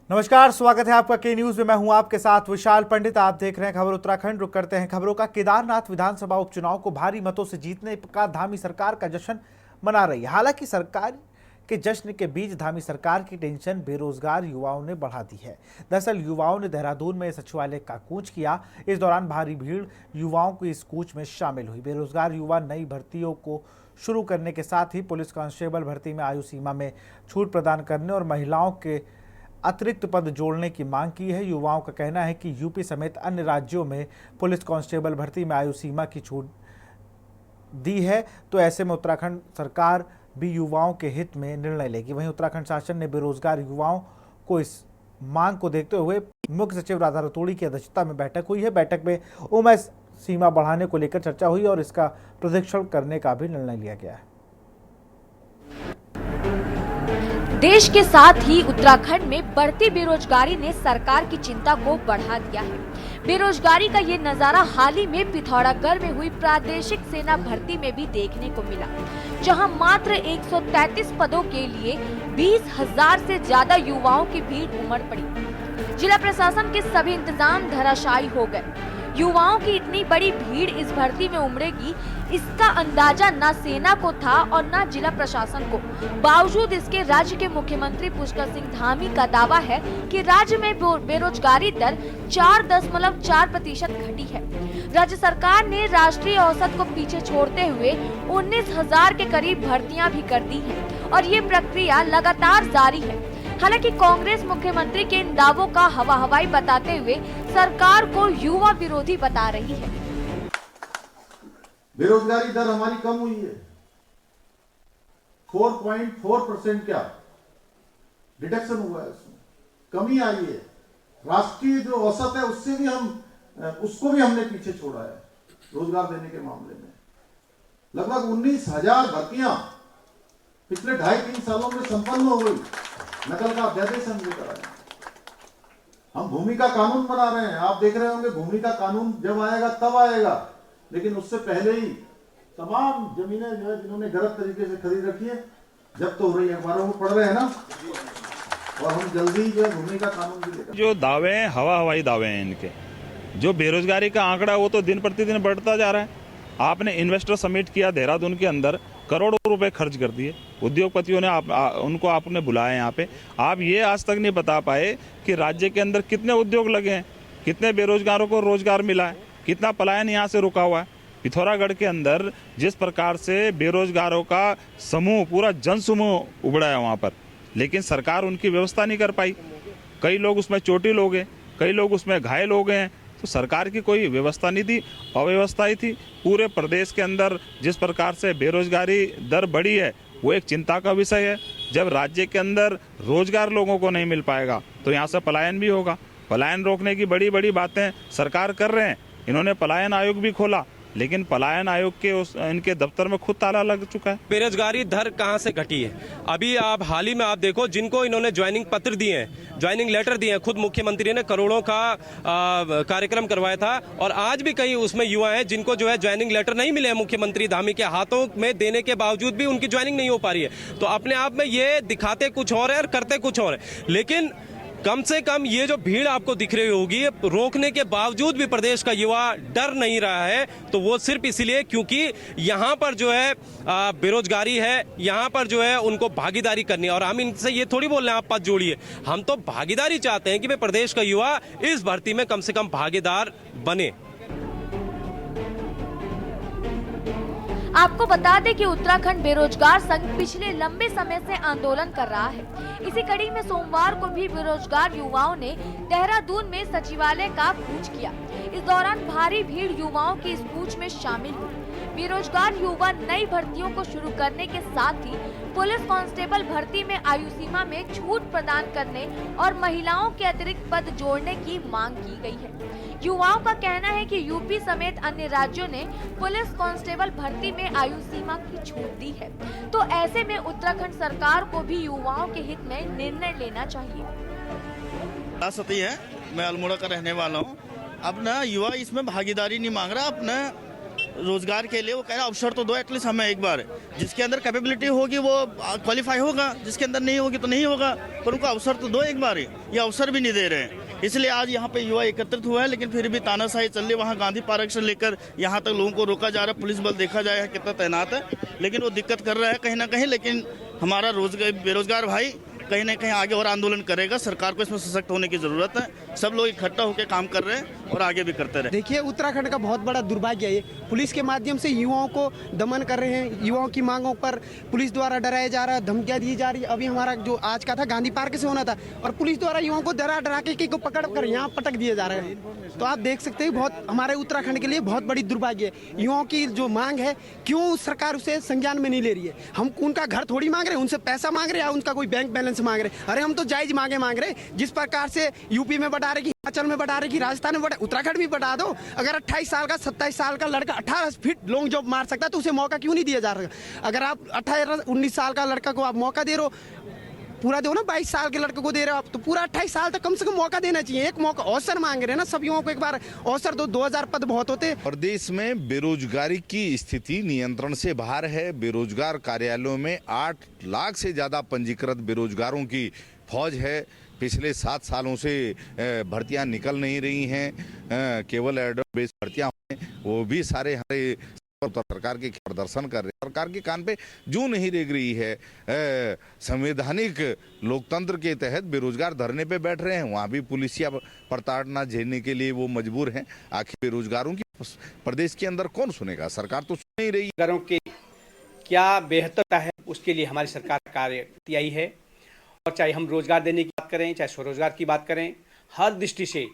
नमस्कार, स्वागत है आपका के न्यूज में। मैं हूं आपके साथ विशाल पंडित। आप देख रहे हैं खबर उत्तराखंड। रुक करते हैं खबरों का। केदारनाथ विधानसभा उपचुनाव को भारी मतों से जीतने का धामी सरकार का जश्न मना रही है। हालांकि सरकार के जश्न के बीच धामी सरकार की टेंशन बेरोजगार युवाओं ने बढ़ा दी है। दरअसल युवाओं ने देहरादून में सचिवालय का कूच किया। इस दौरान भारी भीड़ युवाओं की इस कूच में शामिल हुई। बेरोजगार युवा नई भर्तियों को शुरू करने के साथ ही पुलिस कांस्टेबल भर्ती में आयु सीमा में छूट प्रदान करने और महिलाओं के अतिरिक्त पद जोड़ने की मांग की है। युवाओं का कहना है कि यूपी समेत अन्य राज्यों में पुलिस कांस्टेबल भर्ती में आयु सीमा की छूट दी है, तो ऐसे में उत्तराखंड सरकार भी युवाओं के हित में निर्णय लेगी। वहीं उत्तराखंड शासन ने बेरोजगार युवाओं को इस मांग को देखते हुए मुख्य सचिव राधा रतूड़ी की अध्यक्षता में बैठक हुई है। बैठक में उम्र सीमा बढ़ाने को लेकर चर्चा हुई और इसका प्रशिक्षण करने का भी निर्णय लिया गया है। देश के साथ ही उत्तराखंड में बढ़ती बेरोजगारी ने सरकार की चिंता को बढ़ा दिया है। बेरोजगारी का ये नजारा हाल ही में पिथौरागढ़ में हुई प्रादेशिक सेना भर्ती में भी देखने को मिला, जहां मात्र 133 पदों के लिए 20,000 से ज्यादा युवाओं की भीड़ उमड़ पड़ी। जिला प्रशासन के सभी इंतजाम धराशायी हो गए। युवाओं की इतनी बड़ी भीड़ इस भर्ती में उमड़ेगी, इसका अंदाजा न सेना को था और न जिला प्रशासन को। बावजूद इसके राज्य के मुख्यमंत्री पुष्कर सिंह धामी का दावा है कि राज्य में बेरोजगारी दर 4.4% घटी है। राज्य सरकार ने राष्ट्रीय औसत को पीछे छोड़ते हुए 19,000 के करीब भर्तियां भी कर दी हैं और ये प्रक्रिया लगातार जारी है। हालांकि कांग्रेस मुख्यमंत्री के इन दावों का हवा हवाई बताते हुए सरकार को युवा विरोधी बता रही है। बेरोजगारी दर हमारी कम हुई है, 4.4% क्या डिडक्शन हुआ है, उसमें कमी आई है। राष्ट्रीय जो औसत है उससे भी उसको भी हमने पीछे छोड़ा है। रोजगार देने के मामले में लगभग 19,000 भर्तियां पिछले 2.5-3 सालों में संपन्न हो गई। नकल का अध्यादेश हमने कराया। हम भूमि का कानून बना रहे हैं। आप देख रहे होंगे भूमि का कानून जब आएगा तब आएगा, लेकिन उससे पहले ही तमाम जमीनें जो है जिन्होंने गलत तरीके से खरीद रखी है जब तो हो रही है। अखबारों में पढ़ रहे हैं ना, और हम जल्दी जो है भूमि का कानून भी लेकर। जो दावे हैं हवा हवाई दावे हैं इनके। जो बेरोजगारी का आंकड़ा वो तो दिन प्रतिदिन बढ़ता जा रहा है। आपने इन्वेस्टर समिट किया देहरादून के अंदर, करोड़ों रुपए खर्च कर दिए। उद्योगपतियों ने उनको आपने बुलाया यहाँ पे। आप ये आज तक नहीं बता पाए कि राज्य के अंदर कितने उद्योग लगे हैं, कितने बेरोजगारों को रोजगार मिला है, कितना पलायन यहाँ से रुका हुआ है। पिथौरागढ़ के अंदर जिस प्रकार से बेरोजगारों का समूह, पूरा जन समूह उभरा है वहाँ पर, लेकिन सरकार उनकी व्यवस्था नहीं कर पाई। कई लोग उसमें चोटिल हो गए, कई लोग उसमें घायल हो गए हैं। तो सरकार की कोई व्यवस्था नहीं थी, अव्यवस्था ही थी। पूरे प्रदेश के अंदर जिस प्रकार से बेरोजगारी दर बढ़ी है वो एक चिंता का विषय है। जब राज्य के अंदर रोजगार लोगों को नहीं मिल पाएगा तो यहाँ से पलायन भी होगा। पलायन रोकने की बड़ी बड़ी बातें सरकार कर रहे हैं। इन्होंने पलायन आयोग भी खोला, लेकिन पलायन आयोग के इनके दफ्तर में खुद ताला लग चुका है। बेरोजगारी दर कहां से घटी है? अभी आप हाल ही में आप देखो, जिनको इन्होंने ज्वाइनिंग पत्र दिए हैं, ज्वाइनिंग लेटर दिए हैं, खुद मुख्यमंत्री ने करोड़ों का कार्यक्रम करवाया था, और आज भी कई उसमें युवा हैं जिनको जो है ज्वाइनिंग लेटर नहीं मिले हैं मुख्यमंत्री धामी के हाथों में देने के बावजूद भी उनकी ज्वाइनिंग नहीं हो पा रही है। तो अपने आप में ये दिखाते कुछ और है और करते कुछ और है। लेकिन कम से कम ये जो भीड़ आपको दिख रही होगी, रोकने के बावजूद भी प्रदेश का युवा डर नहीं रहा है, तो वो सिर्फ इसलिए क्योंकि यहाँ पर जो है बेरोजगारी है, यहाँ पर जो है उनको भागीदारी करनी है। और हम इनसे ये थोड़ी बोल रहे हैं आप पद जोड़िए, हम तो भागीदारी चाहते हैं कि भाई प्रदेश का युवा इस भर्ती में कम से कम भागीदार बने। आपको बता दें कि उत्तराखंड बेरोजगार संघ पिछले लंबे समय से आंदोलन कर रहा है। इसी कड़ी में सोमवार को भी बेरोजगार युवाओं ने देहरादून में सचिवालय का कूच किया। इस दौरान भारी भीड़ युवाओं की इस कूच में शामिल हुई। बेरोजगार युवा नई भर्तियों को शुरू करने के साथ ही पुलिस कांस्टेबल भर्ती में आयु सीमा में छूट प्रदान करने और महिलाओं के अतिरिक्त पद जोड़ने की मांग की गई है। युवाओं का कहना है कि यूपी समेत अन्य राज्यों ने पुलिस कांस्टेबल भर्ती में आयु सीमा की छूट दी है, तो ऐसे में उत्तराखंड सरकार को भी युवाओं के हित में निर्णय लेना चाहिए। सती है, मैं अल्मोड़ा का रहने वाला हूँ। अब ना युवा इसमें भागीदारी नहीं मांग रहा, अपना रोजगार के लिए, वो कह रहा है अवसर तो दो एटलीस्ट हमें एक बार, जिसके अंदर कैपेबिलिटी होगी वो क्वालिफाई होगा, जिसके अंदर नहीं होगी तो नहीं होगा, पर उनको अवसर तो दो एक बार, ये अवसर भी नहीं दे रहे हैं। इसलिए आज यहाँ पे युवा एकत्रित हुआ है, लेकिन फिर भी तानाशाही चल रही है। वहाँ गांधी पार्क से लेकर यहाँ तक लोगों को रोका जा रहा है, पुलिस बल देखा जाए कितना तैनात है, लेकिन वो दिक्कत कर रहा है कहीं ना कहीं। लेकिन हमारा बेरोजगार भाई कहीं ना कहीं आगे और आंदोलन करेगा। सरकार को इसमें सशक्त होने की जरूरत है। सब लोग इकट्ठा होकर काम कर रहे हैं और आगे भी करते रहे। देखिए, उत्तराखंड का बहुत बड़ा दुर्भाग्य है, पुलिस के माध्यम से युवाओं को दमन कर रहे हैं। युवाओं की मांगों पर पुलिस द्वारा डराया जा रहा है, धमकियां दी जा रही है। अभी हमारा जो आज का था गांधी पार्क से होना था, और पुलिस द्वारा युवाओं को डरा के को पकड़ कर यहाँ पटक दिए जा रहे हैं। तो आप देख सकते हैं, बहुत हमारे उत्तराखंड के लिए बहुत बड़ी दुर्भाग्य है। युवाओं की जो मांग है, क्यों सरकार उसे संज्ञान में नहीं ले रही है। हम उनका घर थोड़ी मांग रहे हैं, उनसे पैसा मांग रहे हैं या उनका कोई बैंक बैलेंस मांग रहे हैं। अरे हम तो जायज मांग रहे। जिस प्रकार से यूपी में बढ़ा रही, हिमाचल में बढ़ा रही, राजस्थान में बढ़ा, उत्तराखंड भी बढ़ा दो। अगर 28 साल का 27 साल का लड़का 18 फीट लॉन्ग जंप मार सकता है, तो उसे मौका क्यों नहीं दिया जा रहा? अगर आप 18-19 साल का लड़का को आप मौका दे रहे हो, पूरा दो ना, 22 साल के लड़के को दे रहे हो आप, तो पूरा 28 साल तक कम से कम मौका देना चाहिए। एक मौका, अवसर मांग रहे हैं ना, सब युवाओं को एक बार अवसर दो। 2000 पद बहुत होते। प्रदेश में बेरोजगारी की स्थिति नियंत्रण से बाहर है। बेरोजगार कार्यालयों में 8 लाख से ज्यादा पंजीकृत बेरोजगारों की फौज है। पिछले 7 सालों से भर्तियां निकल नहीं रही हैं, केवल एडवर्ट बेस्ड भर्तियां हैं, वो भी सारे हमारे सरकार के प्रदर्शन कर रहे हैं। सरकार के कान पे जू नहीं रेंग रही है। संवैधानिक लोकतंत्र के तहत बेरोजगार धरने पे बैठ रहे हैं, वहाँ भी पुलिसिया प्रताड़ना झेलने के लिए वो मजबूर हैं। आखिर बेरोजगारों की प्रदेश के अंदर कौन सुनेगा? सरकार तो सुन नहीं रही। बेरोजगारों की क्या बेहतरता है, उसके लिए हमारी सरकार कार्य किया है। और चाहे हम रोजगार देने की बात करें, चाहे स्वरोजगार की बात करें, हर दृष्टि से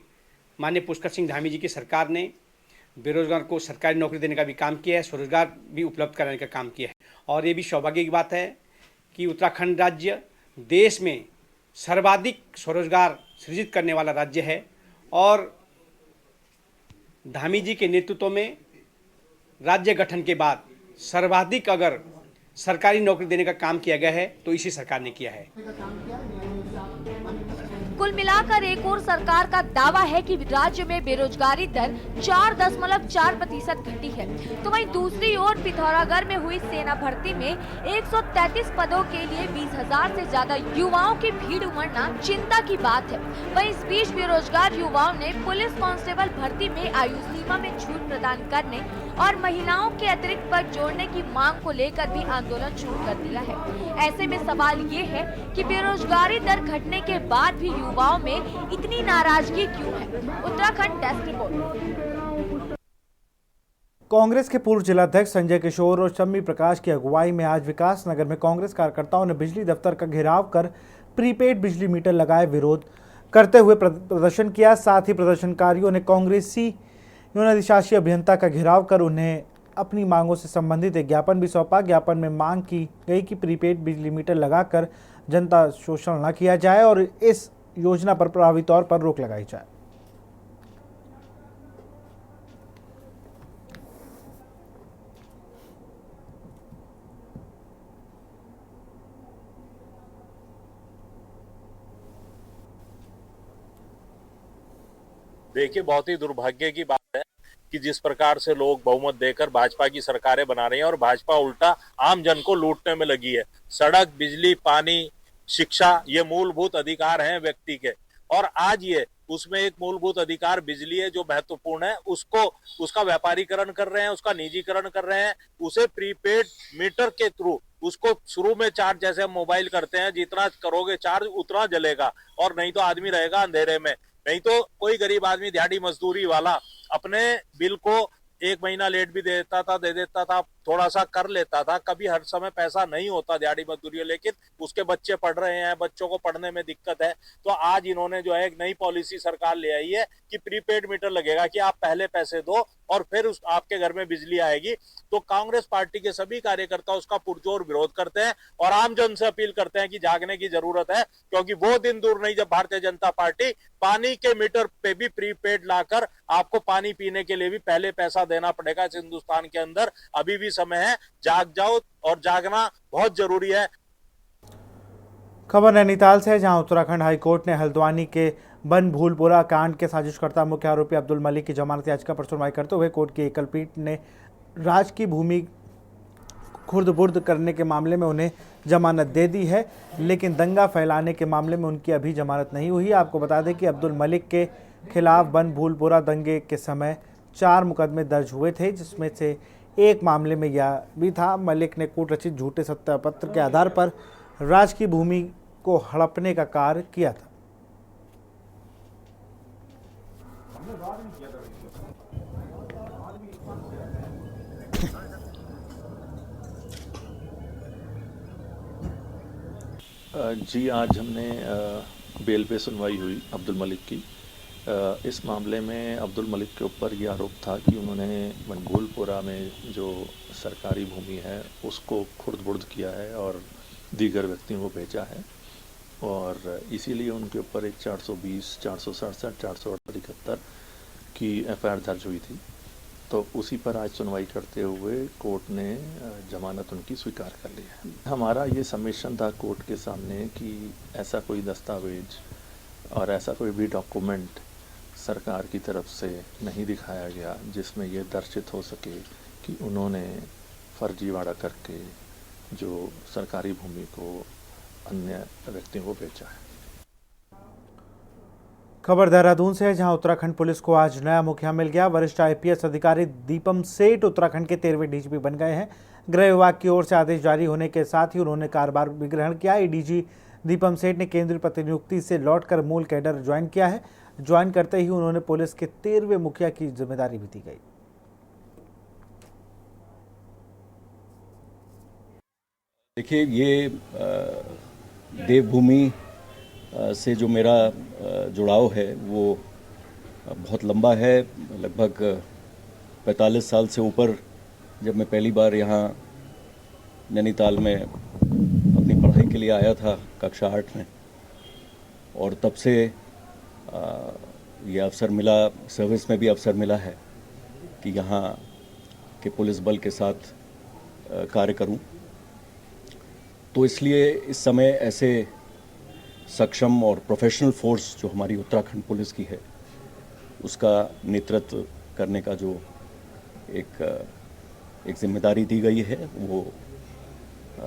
माननीय पुष्कर सिंह धामी जी की सरकार ने बेरोजगार को सरकारी नौकरी देने का भी काम किया है, स्वरोजगार भी उपलब्ध कराने का काम किया है। और ये भी सौभाग्य की बात है कि उत्तराखंड राज्य देश में सर्वाधिक स्वरोजगार सृजित करने वाला राज्य है। और धामी जी के नेतृत्व में राज्य गठन के बाद सर्वाधिक अगर सरकारी नौकरी देने का काम किया गया है तो इसी सरकार ने किया है। कुल मिलाकर एक और सरकार का दावा है कि राज्य में बेरोजगारी दर 4.4% घटी है, तो वहीं दूसरी ओर पिथौरागढ़ में हुई सेना भर्ती में 133 पदों के लिए 20,000 से ज्यादा युवाओं की भीड़ उमड़ना चिंता की बात है। वहीं इस बीच बेरोजगार युवाओं ने पुलिस कांस्टेबल भर्ती में आयु सीमा में छूट प्रदान करने और महिलाओं के अतिरिक्त पद जोड़ने की मांग को लेकर भी आंदोलन शुरू कर दिया है। ऐसे में सवाल ये है कि बेरोजगारी दर घटने के बाद भी युवाओं में इतनी नाराजगी क्यों है? Uttarakhand desk report. कांग्रेस के पूर्व जिलाध्यक्ष संजय किशोर और शम्मी प्रकाश की अगुवाई में आज विकास नगर में कांग्रेस कार्यकर्ताओं ने बिजली दफ्तर का घेराव कर प्रीपेड बिजली मीटर लगाए विरोध करते हुए प्रदर्शन किया। साथ ही प्रदर्शनकारियों ने कांग्रेसी अधिशासी अभियंता का घेराव कर उन्हें अपनी मांगों से संबंधित एक ज्ञापन भी सौंपा। ज्ञापन में मांग की गई कि प्रीपेड बिजली मीटर लगाकर जनता शोषण न किया जाए और इस योजना पर प्रभावी तौर पर रोक लगाई जाए। देखिए, बहुत ही दुर्भाग्य की बात है कि जिस प्रकार से लोग बहुमत देकर भाजपा की सरकारें बना रहे हैं और भाजपा उल्टा आम जन को लूटने में लगी है। सड़क, बिजली, पानी, शिक्षा, ये मूलभूत अधिकार हैं व्यक्ति के, और आज ये उसमें एक मूलभूत अधिकार बिजली है जो महत्वपूर्ण है, उसका व्यापारीकरण कर रहे हैं, उसका निजीकरण कर रहे हैं। उसे प्रीपेड मीटर के थ्रू उसको शुरू में चार्ज, जैसे हम मोबाइल करते हैं, जितना करोगे चार्ज उतना जलेगा, और नहीं तो आदमी रहेगा अंधेरे में। नहीं तो कोई गरीब आदमी दिहाड़ी मजदूरी वाला अपने बिल को 1 महीना लेट भी दे देता था, थोड़ा सा कर लेता था। कभी हर समय पैसा नहीं होता दिहाड़ी मजदूरी, लेकिन उसके बच्चे पढ़ रहे हैं, बच्चों को पढ़ने में दिक्कत है। तो आज इन्होंने जो है एक नई पॉलिसी सरकार ले आई है कि प्रीपेड मीटर लगेगा, कि आप पहले पैसे दो और फिर आपके घर में बिजली आएगी। तो कांग्रेस पार्टी के सभी कार्यकर्ता उसका पुरजोर विरोध करते हैं और आम जन से अपील करते हैं कि जागने की जरूरत है, क्योंकि वो दिन दूर नहीं जब भारतीय जनता पार्टी पानी के मीटर पे भी प्रीपेड लाकर आपको पानी पीने के लिए भी पहले पैसा देना पड़ेगा। इस हिंदुस्तान के अंदर अभी भी समय है, जाग जाओ, और जागना बहुत जरूरी है। खबर नैनीताल से है, जहां उत्तराखंड हाईकोर्ट ने हल्द्वानी के बन भूलपुरा कांड के साजिशकर्ता मुख्य आरोपी अब्दुल मलिक की जमानत याचिका पर सुनवाई करते हुए कोर्ट की एकल पीठ ने राज की भूमि खुर्द-बुर्द करने के मामले में उन्हें जमानत दे दी है, लेकिन दंगा फैलाने के मामले में उनकी अभी जमानत नहीं हुई। आपको बता दें कि अब्दुल मलिक के खिलाफ बनभूलपुरा दंगे के समय 4 मुकदमे दर्ज हुए थे, जिसमें से एक मामले में यह भी था। मलिक ने कोर्ट रचित झूठे सत्यापत्र के आधार पर राज की भूमि को हड़पने का कार्य किया था। जी, आज हमने बेल पे सुनवाई हुई अब्दुल मलिक की। इस मामले में अब्दुल मलिक के ऊपर ये आरोप था कि उन्होंने बनभूलपुरा में जो सरकारी भूमि है उसको खुर्द-बुर्द किया है और दीगर व्यक्तियों को बेचा है, और इसीलिए उनके ऊपर एक 420, 467, 478 की एफआईआर दर्ज हुई थी। तो उसी पर आज सुनवाई करते हुए कोर्ट ने जमानत उनकी स्वीकार कर ली है। हमारा ये सबमिशन था कोर्ट के सामने कि ऐसा कोई दस्तावेज और ऐसा कोई भी डॉक्यूमेंट सरकार की तरफ से नहीं दिखाया गया जिसमें ये दर्शित हो सके कि उन्होंने फर्जीवाड़ा करके जो सरकारी भूमि को अन्य व्यक्तियों को बेचा है। खबर देहरादून से है, जहां उत्तराखंड पुलिस को आज नया मुखिया मिल गया। वरिष्ठ आईपीएस अधिकारी दीपम सेठ उत्तराखंड के 13वें डीजीपी बन गए हैं। गृह विभाग की ओर से आदेश जारी होने के साथ ही उन्होंने कार्यभार भी ग्रहण किया। एडीजी दीपम सेठ ने केंद्रीय प्रतिनियुक्ति से लौटकर मूल कैडर ज्वाइन किया है। ज्वाइन करते ही उन्होंने पुलिस के 13वें मुखिया की जिम्मेदारी भी दी गई। देखिए, ये देवभूमि से जो मेरा जुड़ाव है वो बहुत लंबा है। लगभग 45 साल से ऊपर जब मैं पहली बार यहाँ नैनीताल में अपनी पढ़ाई के लिए आया था कक्षा 8 में, और तब से ये अवसर मिला, सर्विस में भी अवसर मिला है कि यहाँ के पुलिस बल के साथ कार्य करूँ। तो इसलिए इस समय ऐसे सक्षम और प्रोफेशनल फोर्स जो हमारी उत्तराखंड पुलिस की है उसका नेतृत्व करने का जो एक जिम्मेदारी दी गई है वो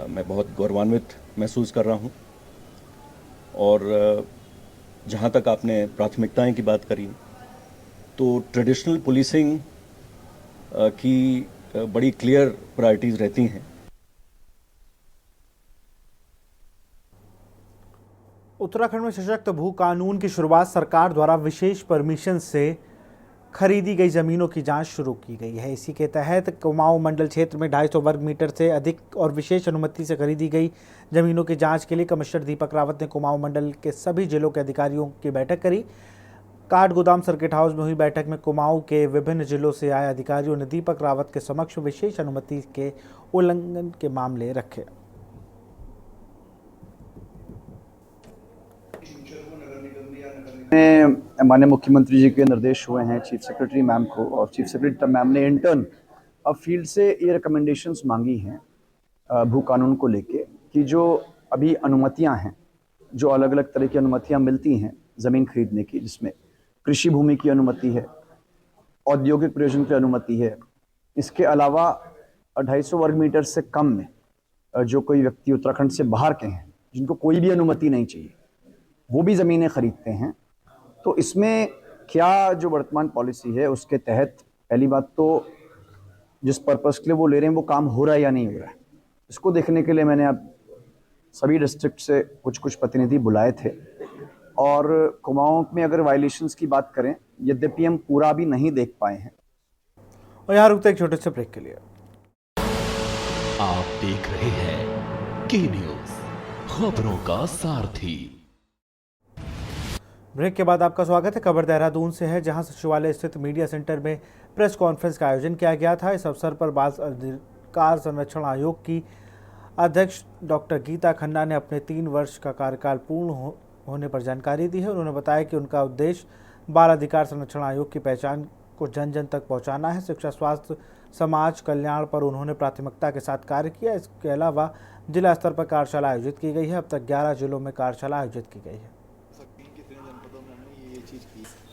मैं बहुत गौरवान्वित महसूस कर रहा हूँ। और जहाँ तक आपने प्राथमिकताएं की बात करी, तो ट्रेडिशनल पुलिसिंग की बड़ी क्लियर प्रायोरिटीज़ रहती हैं। उत्तराखंड में सशक्त भू कानून की शुरुआत सरकार द्वारा विशेष परमिशन से खरीदी गई जमीनों की जांच शुरू की गई है। इसी के तहत कुमाऊं मंडल क्षेत्र में 250 वर्ग मीटर से अधिक और विशेष अनुमति से खरीदी गई जमीनों की जांच के लिए कमिश्नर दीपक रावत ने कुमाऊं मंडल के सभी जिलों के अधिकारियों की बैठक करी। काठगोदाम सर्किट हाउस में हुई बैठक में कुमाऊं के विभिन्न जिलों से आए अधिकारियों ने दीपक रावत के समक्ष विशेष अनुमति के उल्लंघन के मामले रखे। माननीय मुख्यमंत्री जी के निर्देश हुए हैं चीफ सेक्रेटरी मैम को, और चीफ सेक्रेटरी मैम ने इंटर्न अब फील्ड से ये रिकमेंडेशंस मांगी हैं भू कानून को लेके कि जो अभी अनुमतियां हैं, जो अलग अलग तरह की अनुमतियां मिलती हैं ज़मीन खरीदने की, जिसमें कृषि भूमि की अनुमति है, औद्योगिक प्रयोजन की अनुमति है, इसके अलावा 250 वर्ग मीटर से कम में जो कोई व्यक्ति उत्तराखंड से बाहर के हैं जिनको कोई भी अनुमति नहीं चाहिए वो भी ज़मीनें खरीदते हैं। तो इसमें क्या जो वर्तमान पॉलिसी है उसके तहत पहली बात तो जिस पर्पस के लिए वो ले रहे हैं वो काम हो रहा है या नहीं हो रहा है, इसको देखने के लिए मैंने अब सभी डिस्ट्रिक्ट से कुछ प्रतिनिधि बुलाए थे। और कुमाऊं में अगर वायलेशंस की बात करें, यद्यपि हम पूरा भी नहीं देख पाए हैं। और यहाँ रुकते एक छोटे से ब्रेक के लिए। आप देख रहे हैं के न्यूज़, खबरों का सारथी। ब्रेक के बाद आपका स्वागत है। खबर देहरादून से है, जहां सचिवालय स्थित मीडिया सेंटर में प्रेस कॉन्फ्रेंस का आयोजन किया गया था। इस अवसर पर बाल अधिकार संरक्षण आयोग की अध्यक्ष डॉक्टर गीता खन्ना ने अपने 3 वर्ष का कार्यकाल पूर्ण होने पर जानकारी दी है। उन्होंने बताया कि उनका उद्देश्य बाल अधिकार संरक्षण आयोग की पहचान को जन जन तक पहुंचाना है। शिक्षा, स्वास्थ्य, समाज कल्याण पर उन्होंने प्राथमिकता के साथ कार्य किया। इसके अलावा जिला स्तर पर कार्यशाला आयोजित की गई है। अब तक 11 जिलों में कार्यशाला आयोजित की गई है।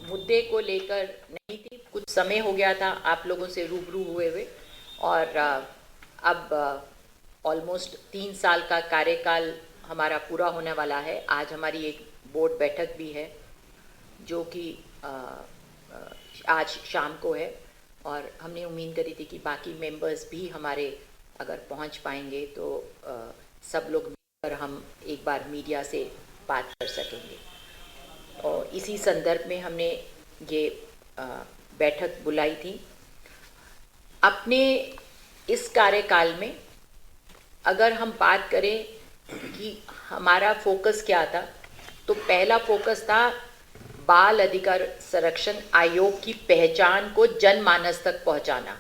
मुद्दे को लेकर नहीं थी, कुछ समय हो गया था आप लोगों से रूबरू हुए और अब ऑलमोस्ट 3 साल का कार्यकाल हमारा पूरा होने वाला है। आज हमारी एक बोर्ड बैठक भी है जो कि आज शाम को है, और हमने उम्मीद करी थी कि बाकी मेंबर्स भी हमारे अगर पहुंच पाएंगे तो सब लोग मिलकर हम एक बार मीडिया से बात कर सकेंगे। और इसी संदर्भ में हमने ये बैठक बुलाई थी। अपने इस कार्यकाल में अगर हम बात करें कि हमारा फोकस क्या था, तो पहला फोकस था बाल अधिकार संरक्षण आयोग की पहचान को जनमानस तक पहुंचाना।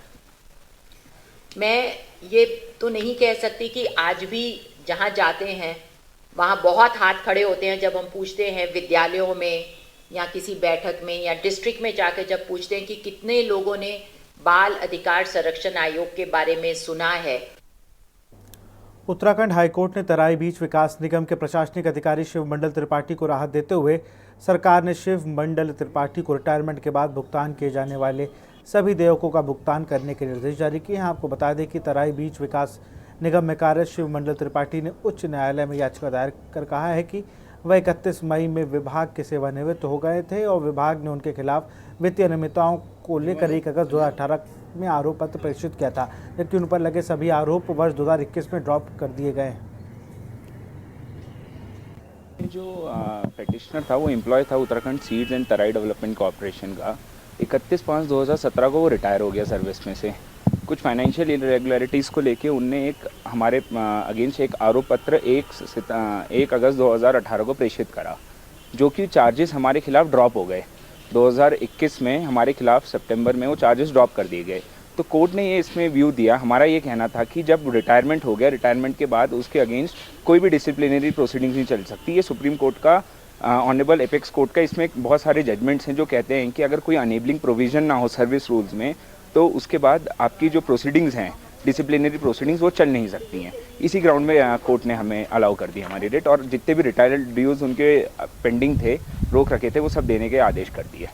मैं ये तो नहीं कह सकती कि आज भी जहां जाते हैं वहां बहुत हाथ खड़े होते हैं जब हम पूछते हैं विद्यालयों में या किसी बैठक में या डिस्ट्रिक्ट में जाकर जब पूछते हैं कि कितने लोगों ने बाल अधिकार संरक्षण आयोग के बारे में सुना है। उत्तराखंड हाईकोर्ट ने तराई बीच विकास निगम के प्रशासनिक अधिकारी शिव मंडल त्रिपाठी को राहत देते हुए सरकार ने शिव मंडल त्रिपाठी को रिटायरमेंट के बाद भुगतान किए जाने वाले सभी देयकों का भुगतान करने के निर्देश जारी किए हैं। आपको बता दें कि तराई बीच विकास निगम में कार्यरत शिव मंडल त्रिपाठी ने उच्च न्यायालय में याचिका दायर कर कहा है कि वह 31 मई में विभाग के सेवानिवृत्त हो गए थे और विभाग ने उनके खिलाफ वित्तीय अनियमितताओं को लेकर 1 अगस्त 2018 में आरोप पत्र प्रेषित किया था, जबकि उन पर लगे सभी आरोप वर्ष 2021 में ड्रॉप कर दिए गए हैं। जो पेटिशनर था वो एम्प्लॉय था Uttarakhand seeds and Terai development corporation का। 31/5/2017 को वो रिटायर हो गया सर्विस में से। कुछ फाइनेंशियल इरेगुलरिटीज़ को लेके उनने एक हमारे अगेंस्ट एक आरोप पत्र 1 अगस्त 2018 को प्रेषित करा, जो कि चार्जेस हमारे खिलाफ ड्रॉप हो गए। 2021 में हमारे खिलाफ सितंबर में वो चार्जेस ड्रॉप कर दिए गए। तो कोर्ट ने ये इसमें व्यू दिया। हमारा ये कहना था कि जब रिटायरमेंट हो गया, रिटायरमेंट के बाद उसके अगेंस्ट कोई भी डिसिप्लिनरी प्रोसीडिंग्स नहीं चल सकती। ये सुप्रीम कोर्ट का ऑनरेबल एपेक्स कोर्ट का इसमें बहुत सारे जजमेंट्स हैं जो कहते हैं कि अगर कोई अनेबलिंग प्रोविजन ना हो सर्विस रूल्स में, तो उसके बाद आपकी जो प्रोसीडिंग्स हैं डिसिप्लिनरी प्रोसीडिंग्स वो चल नहीं सकती हैं। इसी ग्राउंड में कोर्ट ने हमें अलाउ कर दी हमारी रेट, और जितने भी रिटायर्ड ड्यूज उनके पेंडिंग थे, रोक रखे थे, वो सब देने के आदेश कर दिए।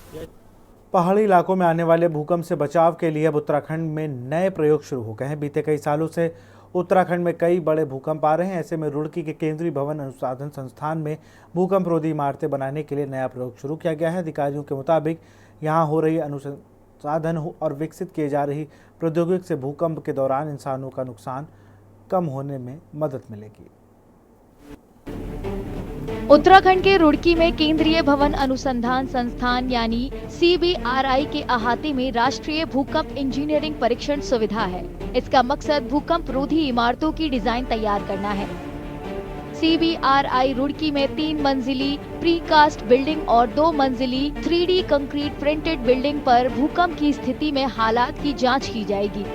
पहाड़ी इलाकों में आने वाले भूकंप से बचाव के लिए अब उत्तराखंड में नए प्रयोग शुरू हो गए हैं। बीते कई सालों से उत्तराखंड में कई बड़े भूकंप आ रहे हैं। ऐसे में रुड़की के केंद्रीय भवन अनुसंधान संस्थान में भूकंप रोधी इमारतें बनाने के लिए नया प्रयोग शुरू किया गया है। अधिकारियों के मुताबिक यहाँ हो रही अनुसंधान और विकसित किए जा रही प्रौद्योगिकी से भूकंप के दौरान इंसानों का नुकसान कम होने में मदद मिलेगी। उत्तराखंड के रुड़की में केंद्रीय भवन अनुसंधान संस्थान यानी CBRI के अहाते में राष्ट्रीय भूकंप इंजीनियरिंग परीक्षण सुविधा है। इसका मकसद भूकंप रोधी इमारतों की डिजाइन तैयार करना है। CBRI रुड़की में 3 मंजिली प्रीकास्ट बिल्डिंग और 2 मंजिली 3D कंक्रीट प्रिंटेड बिल्डिंग पर भूकंप की स्थिति में हालात की जांच की जाएगी।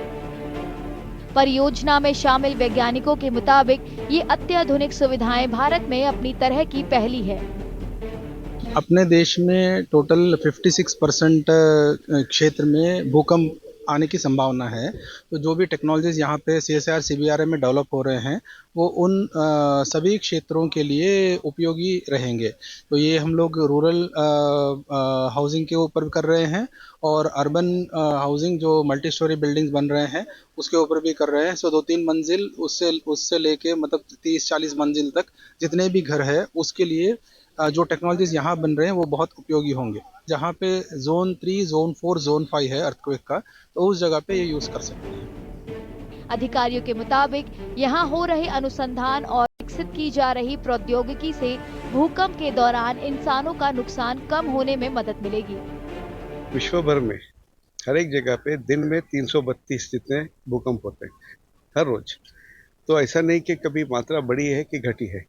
परियोजना में शामिल वैज्ञानिकों के मुताबिक ये अत्याधुनिक सुविधाएं भारत में अपनी तरह की पहली है। अपने देश में टोटल 56% क्षेत्र में भूकंप आने की संभावना है। तो जो भी टेक्नोलॉजीज यहाँ पे CSIR CBRI में डेवलप हो रहे हैं वो उन सभी क्षेत्रों के लिए उपयोगी रहेंगे। तो ये हम लोग रूरल हाउसिंग के ऊपर कर रहे हैं और अर्बन हाउसिंग जो मल्टी स्टोरी बिल्डिंग्स बन रहे हैं उसके ऊपर भी कर रहे हैं। सो 2-3 मंजिल उससे लेके मतलब 30-40 मंजिल तक जितने भी घर है उसके लिए जो टेक्नोलॉजीज यहाँ बन रहे हैं वो बहुत उपयोगी होंगे। जहाँ पे जोन 3, जोन 4, जोन 5 है अर्थक्वेक का, तो उस जगह पे ये यूज कर सकते हैं। अधिकारियों के मुताबिक यहाँ हो रहे अनुसंधान और विकसित की जा रही प्रौद्योगिकी से भूकंप के दौरान इंसानों का नुकसान कम होने में मदद मिलेगी। विश्व भर में हर एक जगह पे दिन में 332 जितने भूकंप होते हैं हर रोज। तो ऐसा नहीं कि कभी मात्रा बढ़ी है कि घटी है,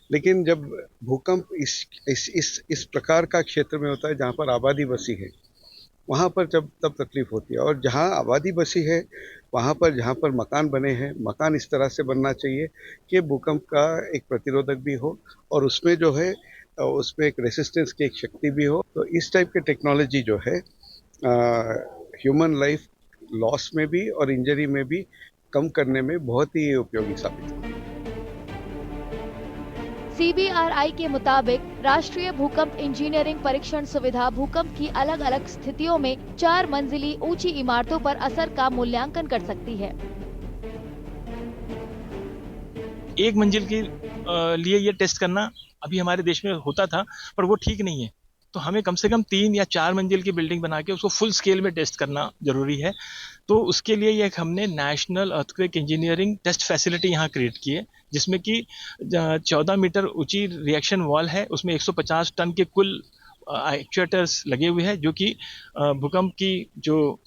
लेकिन जब भूकंप इस प्रकार का क्षेत्र में होता है जहाँ पर आबादी बसी है, वहाँ पर तब तकलीफ होती है। और जहाँ आबादी बसी है वहाँ पर जहाँ पर मकान बने हैं, मकान इस तरह से बनना चाहिए कि भूकंप का एक प्रतिरोधक भी हो और उसमें जो है उसमें एक रेसिस्टेंस की एक शक्ति भी हो। तो इस टाइप की टेक्नोलॉजी जो है ह्यूमन लाइफ लॉस में भी और इंजरी में भी कम करने में बहुत ही उपयोगी साबित होगी। CBRI के मुताबिक राष्ट्रीय भूकंप इंजीनियरिंग परीक्षण सुविधा भूकंप की अलग अलग स्थितियों में 4 मंजिली ऊंची इमारतों पर असर का मूल्यांकन कर सकती है। एक मंजिल के लिए ये टेस्ट करना अभी हमारे देश में होता था, पर वो ठीक नहीं है। तो हमें कम से कम 3 या 4 मंजिल की बिल्डिंग बना के उसको फुल स्केल में टेस्ट करना जरूरी है। तो उसके लिए ये हमने national earthquake engineering test facility यहाँ क्रिएट की है, जिसमें कि 14 मीटर ऊंची रिएक्शन वॉल है। उसमें 150 टन के कुल एक्चुएटर्स लगे हुए हैं, जो कि भूकंप की जो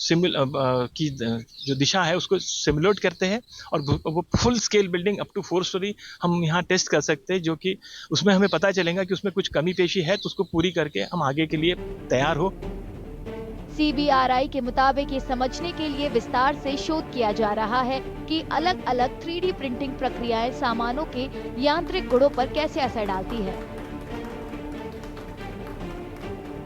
दिशा है उसको सिमुलेट करते हैं, और वो full scale building up to 4 storey हम यहाँ टेस्ट कर सकते हैं, जो कि उसमें हमें पता चलेगा कि उसमें कुछ कमी पेशी है तो उसको पूरी करके हम आगे के लिए तैयार हो। CBRI के मुताबिक ये समझने के लिए विस्तार से शोध किया जा रहा है कि अलग अलग 3D प्रिंटिंग प्रक्रियाएं सामानों के यांत्रिक गुणों पर कैसे असर डालती है।